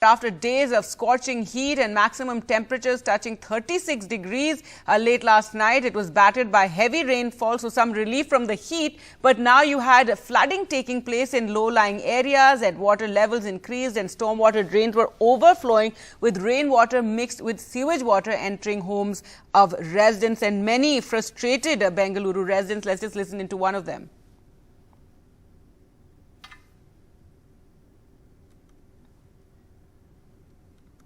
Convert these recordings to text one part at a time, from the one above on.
After days of scorching heat and maximum temperatures touching 36 degrees late last night, it was battered by heavy rainfall, so some relief from the heat. But now you had flooding taking place in low-lying areas, and water levels increased and stormwater drains were overflowing with rainwater mixed with sewage water entering homes of residents and many frustrated Bengaluru residents. Let's just listen into one of them.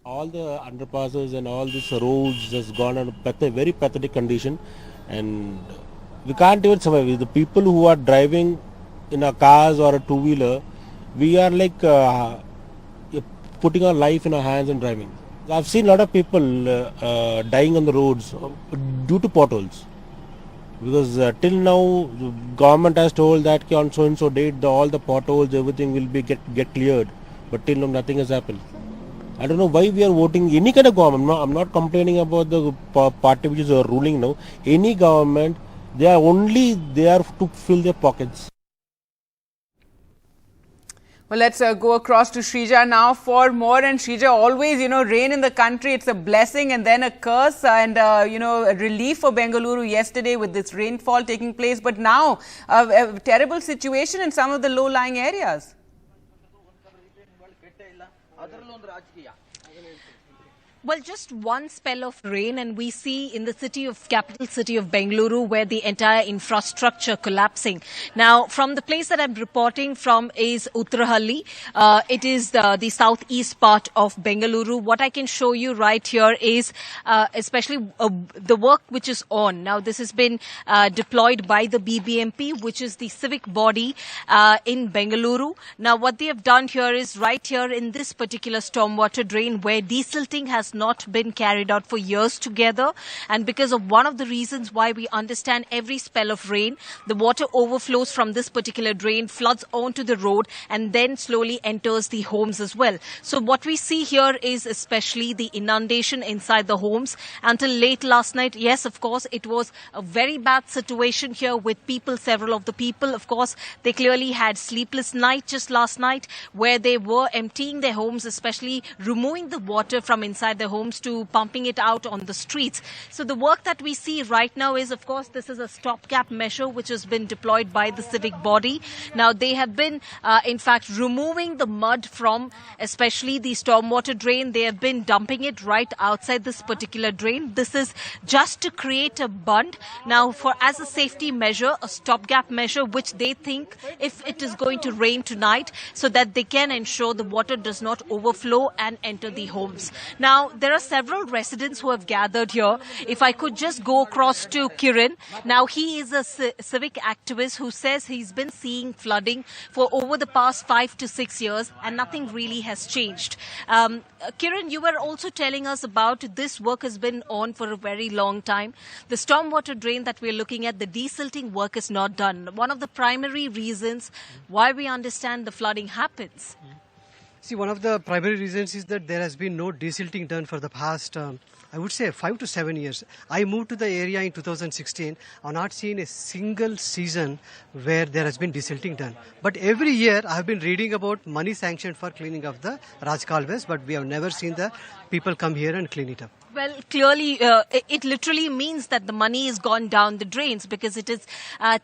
All the underpasses and all these roads has gone in a very pathetic condition, and we can't even survive. The people who are driving in a cars or a two-wheeler, we are like putting our life in our hands and driving. I've seen a lot of people dying on the roads due to potholes. Because till now, the government has told that on so and so date, all the potholes, everything will be get cleared. But till now, nothing has happened. I don't know why we are voting any kind of government. No, I'm not complaining about the party which is ruling now. Any government, they are only there to fill their pockets. Well, let's go across to Shrija now for more. And Shrija, always, rain in the country, it's a blessing and then a curse. And, a relief for Bengaluru yesterday with this rainfall taking place. But now, a terrible situation in some of the low-lying areas. Well, just one spell of rain and we see in the capital city of Bengaluru where the entire infrastructure collapsing. Now, from the place that I'm reporting from is Hosahalli. It is the southeast part of Bengaluru. What I can show you right here is especially the work which is on. Now, this has been deployed by the BBMP, which is the civic body in Bengaluru. Now, what they have done here is right here in this particular stormwater drain where desilting has not been carried out for years together, and because of one of the reasons why we understand every spell of rain, the water overflows from this particular drain, floods onto the road and then slowly enters the homes as well. So what we see here is especially the inundation inside the homes. Until late last night, yes, of course, it was a very bad situation here with people, several of the people, of course, they clearly had sleepless night just last night where they were emptying their homes, especially removing the water from inside their homes to pumping it out on the streets. So the work that we see right now is, of course, this is a stopgap measure which has been deployed by the civic body. Now, they have been, in fact, removing the mud from especially the stormwater drain. They have been dumping it right outside this particular drain. This is just to create a bund. Now, as a safety measure, a stopgap measure, which they think if it is going to rain tonight, so that they can ensure the water does not overflow and enter the homes. Now, there are several residents who have gathered here. If I could just go across to Kiran. Now, he is a civic activist who says he's been seeing flooding for over the past 5 to 6 years and nothing really has changed. Kiran, you were also telling us about this work has been on for a very long time. The stormwater drain that we're looking at, the desilting work is not done. One of the primary reasons why we understand the flooding happens. See, one of the primary reasons is that there has been no desilting done for the past, I would say, 5 to 7 years. I moved to the area in 2016. I've not seen a single season where there has been desilting done. But every year, I have been reading about money sanctioned for cleaning of the Raj Kalves, but we have never seen the people come here and clean it up. Well, clearly, it literally means that the money is gone down the drains because it is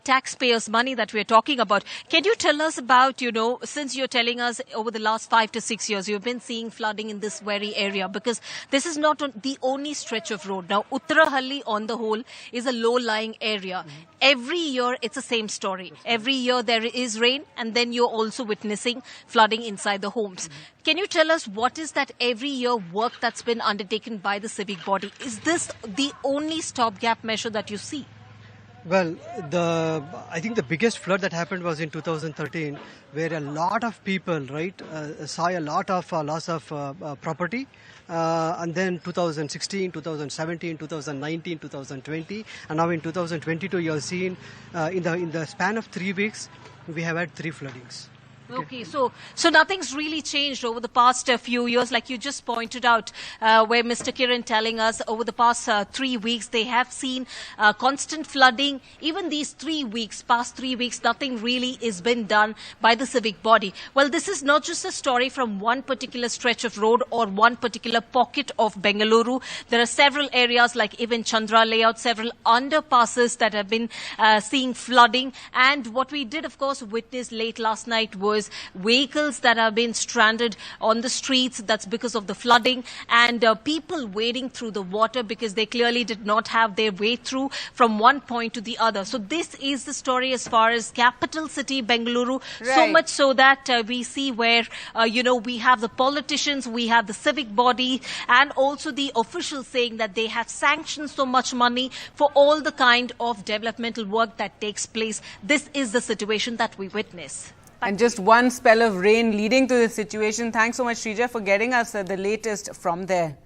taxpayers' money that we're talking about. Can you tell us about, since you're telling us over the last 5 to 6 years, you've been seeing flooding in this very area, because this is not the only stretch of road. Now, Hosahalli on the whole is a low-lying area. Every year, it's the same story. Every year there is rain and then you're also witnessing flooding inside the homes. Can you tell us what is that every year work that's been undertaken by the civic body? Is this the only stopgap measure that you see? Well, I think the biggest flood that happened was in 2013, where a lot of people, saw a lot of loss of property. And then 2016, 2017, 2019, 2020, and now in 2022, you have seen in the span of 3 weeks, we have had 3 floodings. Okay, so nothing's really changed over the past few years, like you just pointed out, where Mr. Kiran telling us over the past 3 weeks they have seen constant flooding. Even these past 3 weeks, nothing really is been done by the civic body. Well, this is not just a story from one particular stretch of road or one particular pocket of Bengaluru. There are several areas like even Chandra Layout, several underpasses that have been seeing flooding. And what we did, of course, witness late last night was vehicles that have been stranded on the streets. That's because of the flooding, and people wading through the water because they clearly did not have their way through from one point to the other. So this is the story as far as capital city Bengaluru. Right. So much so that we see where, we have the politicians, we have the civic body, and also the officials saying that they have sanctioned so much money for all the kind of developmental work that takes place. This is the situation that we witness. And just one spell of rain leading to this situation. Thanks so much, Shrija, for getting us the latest from there.